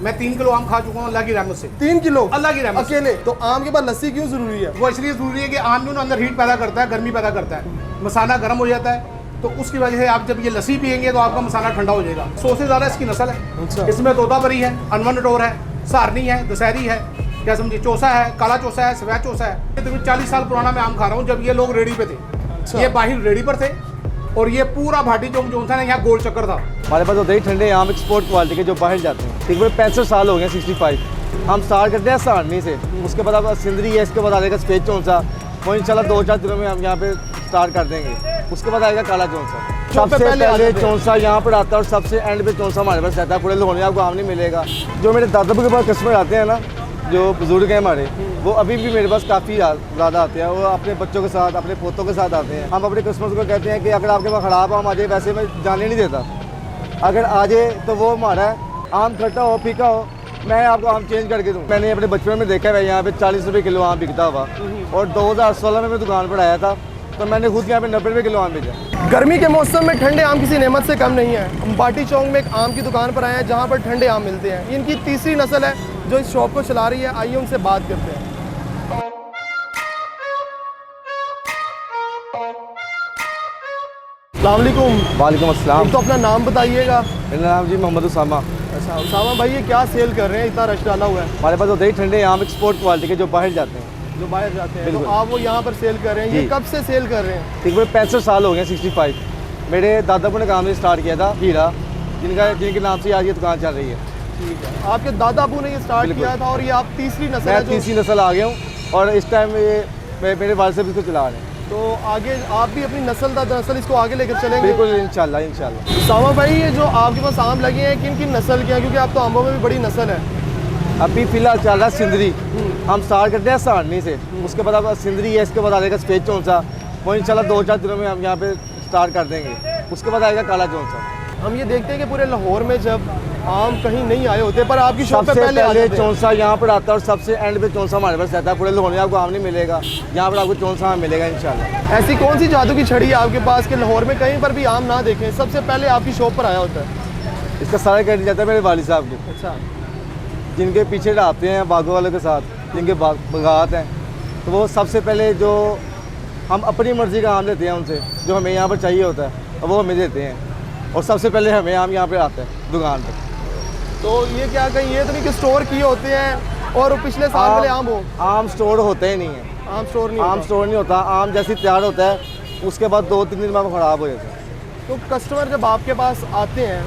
मैं 3 किलो आम खा चुका हूँ अल्लाह की रहमत से। 3 किलो अल्लाह की रहमत से। अकेले? तो आम के बाद लस्सी क्यों जरूरी है? वो इसलिए जरूरी है कि आम जो ना अंदर हीट पैदा करता है, गर्मी पैदा करता है, मसाला गर्म हो जाता है, तो उसकी वजह से आप जब ये लस्सी पियेंगे तो आपका मसाला ठंडा हो जाएगा। 100 से ज़्यादा इसकी नस्ल है। अच्छा। इसमें तोतापरी है, अनवन टोर है, सारनी है, दशहरी है, क्या समझिए, चौसा है, काला चौसा है, सफेद चौसा है। ये तकरीबन 40 साल पुराना मैं आम खा रहा हूँ, जब ये लोग रेडी पे थे। अच्छा। ये बाहिर रेडी पर थे और ये पूरा भाटी चौक जो था ना, यहाँ गोल चक्कर था। हमारे पास होते ही ठंडे आम एक्सपोर्ट क्वालिटी के जो बाहर जाते हैं। तकरीबन 65 साल हो गए, 65। हम स्टार्ट करते हैं सारनी से, उसके बाद अब सिंदरी है, इसके बाद आएगा सफेद चौंसा। वो इंशाल्लाह 2-4 दिनों में हम यहाँ पे स्टार्ट कर देंगे। उसके बाद आएगा काला चौंसा। सबसे पहले चौंसा यहाँ पर आता है और सबसे एंड पे चौंसा हमारे पास रहता है। पूरे लोहने आपको आम नहीं मिलेगा। जो मेरे दादाबू के पास कस्टमर आते हैं ना, जो बुजुर्ग हैं हमारे, वो अभी भी मेरे पास काफ़ी ज़्यादा आते हैं। वो अपने बच्चों के साथ, अपने पोतों के साथ आते हैं। हम अपने कस्टमर्स को कहते हैं कि अगर आपके पास ख़राब आम आ जाए, वैसे मैं जाने नहीं देता, अगर आ जाए तो वो हमारा है। आम खट्टा हो, फीका हो, मैं आपको आम चेंज करके दूँ। मैंने अपने बचपन में देखा है यहाँ पे 40 रुपये किलो आम बिकता हुआ, और 2016 में मैं दुकान पर आया था तो मैंने खुद यहाँ पे 90 रुपये किलो आम बेचा। गर्मी के मौसम में ठंडे आम किसी नेमत से कम नहीं है। हम बाटी चौक में एक आम की दुकान पर आए हैं जहाँ पर ठंडे आम मिलते हैं। इनकी तीसरी नस्ल है जो इस शॉप को चला रही है। आइए उनसे बात करते हैं। अस्सलाम वालेकुम। वालेकुम अस्सलाम। तो अपना नाम बताइएगा। मेरा नाम जी मोहम्मद उसामा। अच्छा उसामा भाई, ये क्या सेल कर रहे हैं? इतना रश डाला हुआ है। हमारे पास होते ही ठंडे आम एक्सपोर्ट क्वालिटी के जो बाहर जाते हैं। जो बाहर जाते हैं, तो बिल्कुल। आप वो यहाँ पर सेल कर रहे हैं। ये जी। कब से सेल कर रहे हैं? तकरीबन 65 साल हो गए, 65। मेरे दादाबू ने काम स्टार्ट किया था, हीरा, जिनके नाम से आज ये दुकान चल रही है। ठीक है। आपके दादाबू ने ये स्टार्ट बिल्कुल। किया था और ये आप तीसरी नस्ल मैं है जो- तीसरी नस्ल आ गया हूँ, और इस टाइम ये मेरे वालिद साहब इसको चला रहे हैं। तो आगे आप भी अपनी नस्ल दर नस्ल इसको आगे लेकर चलेंगे? बिल्कुल, इंशाल्लाह इंशाल्लाह। उसामा भाई, ये जो आपके पास आम लगे हैं, किन किन नस्ल के हैं? क्योंकि आप तो आमों में भी बड़ी नस्ल है। अभी फिलहाल चल रहा है सिंदरी। हम स्टार्ट करते हैं सारनी से, उसके बाद अब सिंदरी है, इसके बाद आएगा सफेद चौंसा। वो इंशाल्लाह 2-4 दिनों में हम यहाँ पे स्टार्ट कर देंगे। उसके बाद आएगा काला चौंसा। हम ये देखते हैं कि पूरे लाहौर में जब आम कहीं नहीं आए होते, पर आपकी शॉप पे सबसे पहले आ पहले जाते हैं। चौंसा यहाँ पर आता है, और सबसे एंड पे चौंसा हमारे पास रहता है। पूरे लोहने आपको आम नहीं मिलेगा, यहाँ पर आपको चौंसा आम मिलेगा इंशाल्लाह। ऐसी कौन सी जादू की छड़ी है आपके पास कि लाहौर में कहीं पर भी आम ना देखें, सबसे पहले आपकी शॉप पर आया होता है? इसका सारा क्रेडिट जाता है मेरे वालिद साहब को, अच्छा। जिनके पीछे रहते हैं बागों वालों के साथ, जिनके बगात हैं। तो वो सबसे पहले जो हम अपनी मर्ज़ी का आम लेते हैं उनसे, जो हमें यहाँ पर चाहिए होता है, और वो हमें देते हैं। और सबसे पहले हमें आम यहाँ पे आता है दुकान पर। तो ये क्या कहीं ये तो नहीं कि स्टोर किए होते हैं और पिछले साल वाले आम हो? आम स्टोर होते ही नहीं है। आम स्टोर नहीं आम होता। स्टोर नहीं होता। आम जैसे तैयार होता है, उसके बाद 2-3 दिन बाद ख़राब हो जाता है। तो कस्टमर जब आपके पास आते हैं,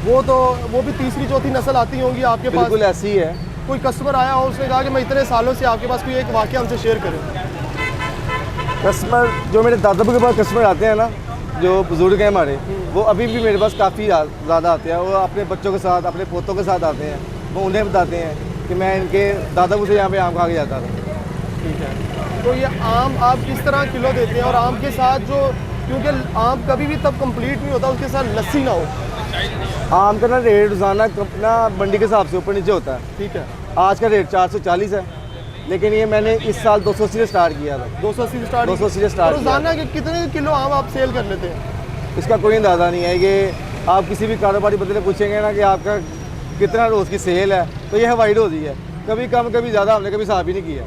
वो भी तीसरी चौथी नस्ल आती होंगी आपके पास? बिल्कुल ऐसी ही है। कोई कस्टमर आया हो, उसने कहा कि मैं इतने सालों से आपके पास, कोई एक वाक़या हमसे शेयर करें। कस्टमर जो मेरे दादाबू के पास कस्टमर आते हैं ना, जो बुजुर्ग हैं हमारे, वो अभी भी मेरे पास काफ़ी ज़्यादा आते हैं। वो अपने बच्चों के साथ, अपने पोतों के साथ आते हैं। वो उन्हें बताते हैं कि मैं इनके दादाबू से यहाँ पे आम खा के जाता था। ठीक है। तो ये आम आप किस तरह किलो देते हैं? और आम के साथ जो, क्योंकि आम कभी भी तब कंप्लीट नहीं होता उसके साथ लस्सी ना हो। आम का ना रेट रोज़ाना ना मंडी के हिसाब से ऊपर नीचे होता है। ठीक है। आज का रेट 440 है, लेकिन ये मैंने इस साल 280 से स्टार्ट किया था। 280 से स्टार्ट? 280 से स्टार्ट किया। रोजाना के कितने किलो आम आप सेल कर लेते हैं? इसका कोई अंदाज़ा नहीं है। ये आप किसी भी कारोबारी बंदे से पूछेंगे ना कि आपका कितना रोज़ की सेल है, तो ये हवाई रोज़ ही है। कभी कम कभी ज़्यादा हमने कभी हिसाब ही नहीं किया।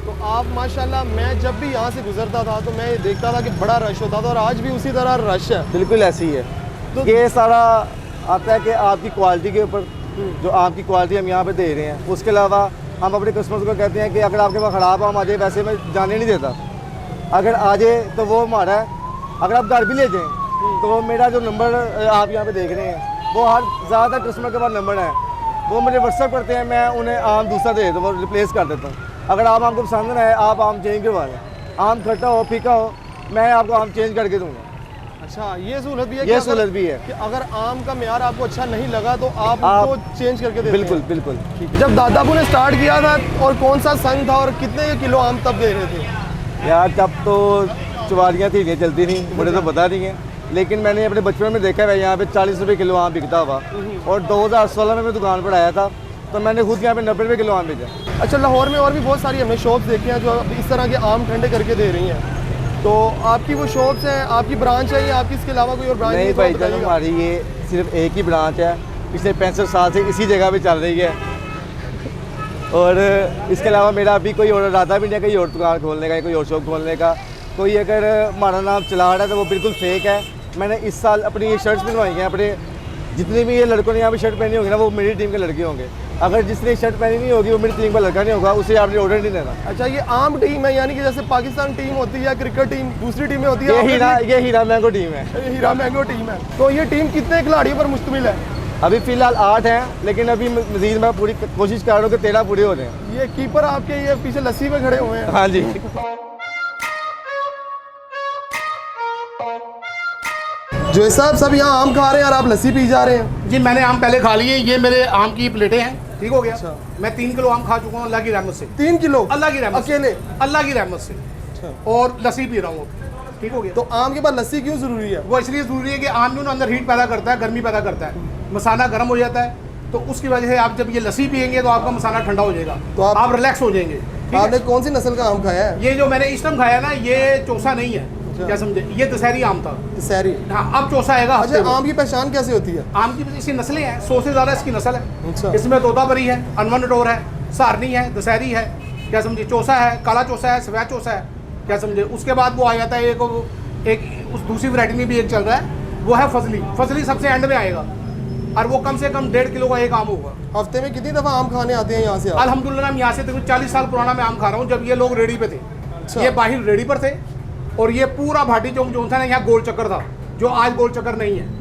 तो आप माशाल्लाह, मैं जब भी यहाँ से गुजरता था तो मैं ये देखता था कि बड़ा रश होता था, और आज भी उसी तरह रश है। बिल्कुल ऐसी ही है। तो ये सारा आता है कि आपकी क्वालिटी के ऊपर, जो आपकी क्वालिटी हम यहाँ पे दे रहे हैं। उसके अलावा हम अपने कस्टमर्स को कहते हैं कि अगर आपके पास ख़राब आम आ जाए, वैसे मैं जाने नहीं देता, अगर आ जाए तो वो हमारा है। अगर आप घर भी ले जाएँ तो वो मेरा जो नंबर आप यहाँ पे देख रहे हैं, वो हर ज़्यादातर कस्टमर के पास नंबर है। वो मुझे व्हाट्सअप करते हैं, मैं उन्हें आम दूसरा दे देता हूँ, वो रिप्लेस कर देता हूँ। अगर आप आम को पसंद ना है, आप आम चेंज करवा लें। आम खट्टा हो, फीका हो, मैं आपको आम चेंज करके दूँगा। अच्छा, ये सहूलत भी है? ये सहूलत भी है कि अगर आम का म्यार आपको अच्छा नहीं लगा तो आप उसको चेंज करके देते बिल्कुल हैं? बिल्कुल। जब दादाबू ने स्टार्ट किया था, और कौन सा संग था और कितने किलो आम तब दे रहे थे? यार तब तो चुवारियाँ थी, चलती थी, मुझे तो पता नहीं है। लेकिन मैंने अपने बचपन में देखा है यहाँ पे 40 रुपये किलो आम बिकता हुआ, और 2016 में मैं दुकान पर आया था तो मैंने खुद यहाँ पे 90 रुपये किलो आम बेचा। अच्छा, लाहौर में और भी बहुत सारी हमने शॉप्स देखी हैं जो इस तरह के आम ठंडे करके दे रही हैं। तो आपकी वो शॉप्स हैं, आपकी ब्रांच है या आपकी इसके अलावा कोई और ब्रांच? नहीं भाई जान, हमारी ये सिर्फ एक ही ब्रांच है, पिछले 65 साल से इसी जगह पे चल रही है। और इसके अलावा मेरा अभी कोई और इरादा भी नहीं है कहीं और दुकान खोलने का, कोई और शॉप खोलने का। कोई अगर हमारा नाम चला रहा है तो वो बिल्कुल फेक है। मैंने इस साल अपनी ये शर्ट्स बनवाई हैं, अपने जितने भी ये लड़कों ने यहाँ पे शर्ट पहनी होगी ना वो मेरी टीम के लड़के होंगे। अगर जिसने शर्ट पहनी नहीं होगी वो मेरी टीम का लड़का नहीं होगा, उसे आपने ऑर्डर नहीं देना। अच्छा, ये आम टीम है, यानी कि जैसे पाकिस्तान टीम होती है, क्रिकेट टीम दूसरी टीमें होती है, ये हीरा मैंगो टीम है। ये हीरा मैंगो टीम है। तो ये टीम कितने खिलाड़ियों पर मुश्तमिल है? अभी फ़िलहाल 8 हैं, लेकिन अभी मज़ीद मैं पूरी कोशिश कर रहा हूँ कि 13 पूरे हो जाएँ। ये कीपर आपके ये पीछे लस्सी में खड़े हुए हैं। हाँ जी। जो साहब सब यहाँ आम खा रहे हैं और आप लस्सी पी जा रहे हैं। जी मैंने आम पहले खा लिए, ये मेरे आम की प्लेटें हैं, ठीक हो गया। मैं 3 किलो आम खा चुका हूँ अल्लाह की रहमत से। 3 किलो अल्लाह की रहमत से, अकेले? अल्लाह की रहमत से। और लस्सी पी रहा हूँ, ठीक हो गया। तो आम के बाद लस्सी क्यों ज़रूरी है? वो इसलिए ज़रूरी है कि आम जो ना अंदर हीट पैदा करता है, गर्मी पैदा करता है, मसाला गर्म हो जाता है, तो उसकी वजह से आप जब ये लस्सी पियेंगे तो आपका मसाला ठंडा हो जाएगा, तो आप रिलैक्स हो जाएंगे। आपने कौन सी नस्ल का आम खाया है? ये जो मैंने इस टाइम खाया ना, ये चौसा नहीं है, क्या समझे, ये दशहरी आम था। दशहरी? हाँ, अब चौसा आएगा। अच्छा, आम की पहचान कैसे होती है? आम की इसकी नस्लें हैं, 100 से ज़्यादा इसकी नस्ल है। अच्छा। इसमें तोतापरी है, अनवन टोर है, सारनी है, दशहरी है, क्या समझे, चौसा है, काला चौसा है, सफ़ेद चौसा है, क्या समझे। उसके बाद वो आ जाता है एक उस दूसरी वैरायटी में भी एक चल रहा है, वो है फजली। फजली सबसे एंड में आएगा और वो कम से कम 1.5 किलो का एक आम होगा। हफ्ते में कितनी दफ़ा आम खाने आते हैं यहाँ से? अल्हम्दुलिल्लाह हम यहाँ से तकरीबन 40 साल पुराना मैं आम खा रहा हूँ, जब ये लोग रेडी पे थे। अच्छा। ये बाहर रेडी पर थे और ये पूरा भाटी चौक जो था ना, यहाँ गोल चक्कर था, जो आज गोल चक्कर नहीं है।